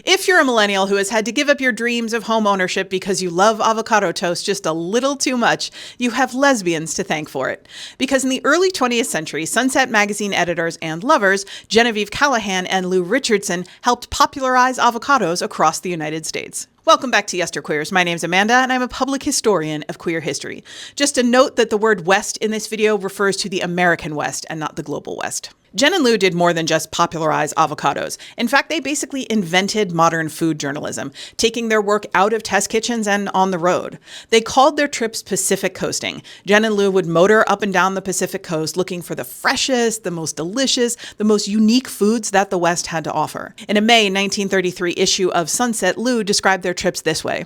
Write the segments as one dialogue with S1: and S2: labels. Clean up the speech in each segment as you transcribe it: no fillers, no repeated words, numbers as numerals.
S1: If you're a millennial who has had to give up your dreams of home ownership because you love avocado toast just a little too much, you have lesbians to thank for it. Because in the early 20th century, Sunset magazine editors and lovers, Genevieve Callahan and Lou Richardson, helped popularize avocados across the United States. Welcome back to Yesterqueers. My name's Amanda, and I'm a public historian of queer history. Just a note that the word West in this video refers to the American West and not the global West. Jen and Lou did more than just popularize avocados. In fact, they basically invented modern food journalism, taking their work out of test kitchens and on the road. They called their trips Pacific Coasting. Jen and Lou would motor up and down the Pacific coast looking for the freshest, the most delicious, the most unique foods that the West had to offer. In a May 1933 issue of Sunset, Lou described their trips this way.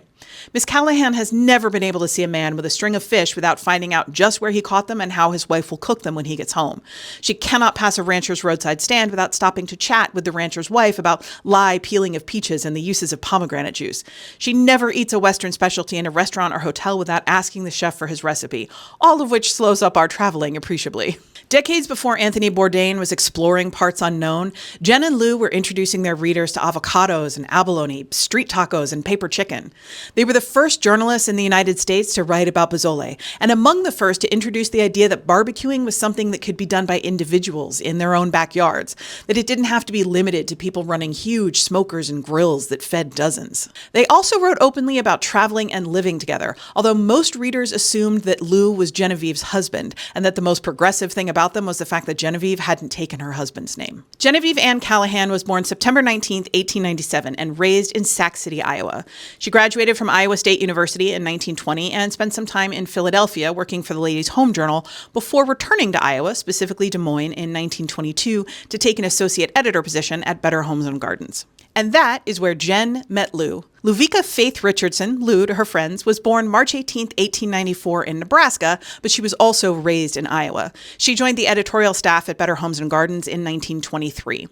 S1: Miss Callahan has never been able to see a man with a string of fish without finding out just where he caught them and how his wife will cook them when he gets home. She cannot pass a rancher's roadside stand without stopping to chat with the rancher's wife about lye peeling of peaches and the uses of pomegranate juice. She never eats a Western specialty in a restaurant or hotel without asking the chef for his recipe, all of which slows up our traveling appreciably. Decades before Anthony Bourdain was exploring parts unknown, Jen and Lou were introducing their readers to avocados and abalone, street tacos, and paper chicken. They were the first journalists in the United States to write about posole, and among the first to introduce the idea that barbecuing was something that could be done by individuals in their own backyards, that it didn't have to be limited to people running huge smokers and grills that fed dozens. They also wrote openly about traveling and living together, although most readers assumed that Lou was Genevieve's husband, and that the most progressive thing about them was the fact that Genevieve hadn't taken her husband's name. Genevieve Ann Callahan was born September 19, 1897, and raised in Sac City, Iowa. She graduated from Iowa State University in 1920 and spent some time in Philadelphia working for the Ladies' Home Journal before returning to Iowa, specifically Des Moines, in 1922 to take an associate editor position at Better Homes and Gardens. And that is where Jen met Lou. Luvica Faith Richardson, Lou to her friends, was born March 18, 1894 in Nebraska, but she was also raised in Iowa. She joined the editorial staff at Better Homes and Gardens in 1923.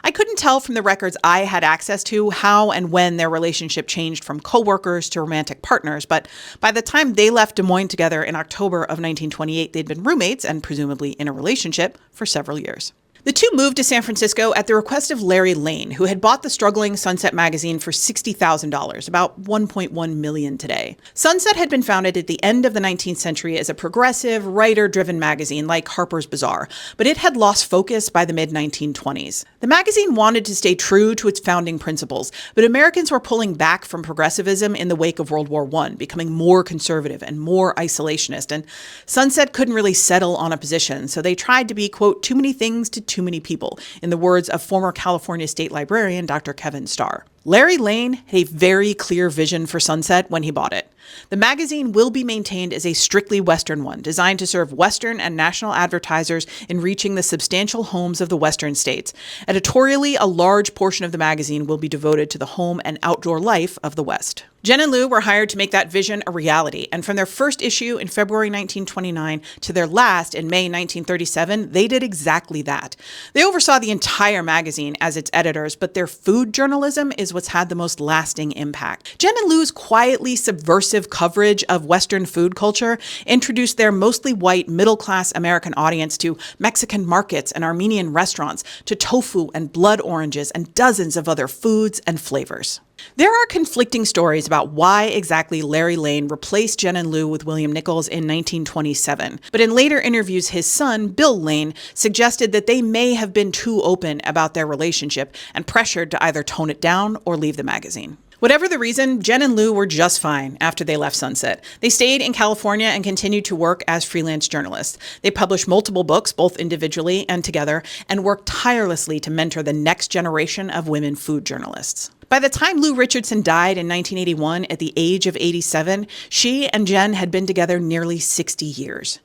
S1: I couldn't tell from the records I had access to how and when their relationship changed from co-workers to romantic partners, but by the time they left Des Moines together in October of 1928, they'd been roommates and presumably in a relationship for several years. The two moved to San Francisco at the request of Larry Lane, who had bought the struggling Sunset magazine for $60,000, about $1.1 million today. Sunset had been founded at the end of the 19th century as a progressive, writer-driven magazine like Harper's Bazaar, but it had lost focus by the mid-1920s. The magazine wanted to stay true to its founding principles, but Americans were pulling back from progressivism in the wake of World War I, becoming more conservative and more isolationist, and Sunset couldn't really settle on a position, so they tried to be, quote, too many things to too many people, in the words of former California state librarian Dr. Kevin Starr. Larry Lane had a very clear vision for Sunset when he bought it. The magazine will be maintained as a strictly Western one, designed to serve Western and national advertisers in reaching the substantial homes of the Western states. Editorially, a large portion of the magazine will be devoted to the home and outdoor life of the West. Jen and Lou were hired to make that vision a reality, and from their first issue in February 1929 to their last in May 1937, they did exactly that. They oversaw the entire magazine as its editors, but their food journalism is what's had the most lasting impact. Jen and Lou's quietly subversive coverage of Western food culture introduced their mostly white, middle-class American audience to Mexican markets and Armenian restaurants, to tofu and blood oranges and dozens of other foods and flavors. There are conflicting stories about why exactly Larry Lane replaced Jen and Lou with William Nichols in 1927, but in later interviews his son, Bill Lane, suggested that they may have been too open about their relationship and pressured to either tone it down or leave the magazine. Whatever the reason, Jen and Lou were just fine after they left Sunset. They stayed in California and continued to work as freelance journalists. They published multiple books, both individually and together, and worked tirelessly to mentor the next generation of women food journalists. By the time Lou Richardson died in 1981 at the age of 87, she and Jen had been together nearly 60 years.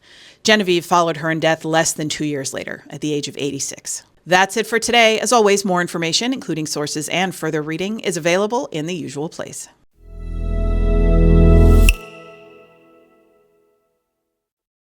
S1: Genevieve followed her in death less than 2 years later, at the age of 86. That's it for today. As always, more information, including sources and further reading, is available in the usual place.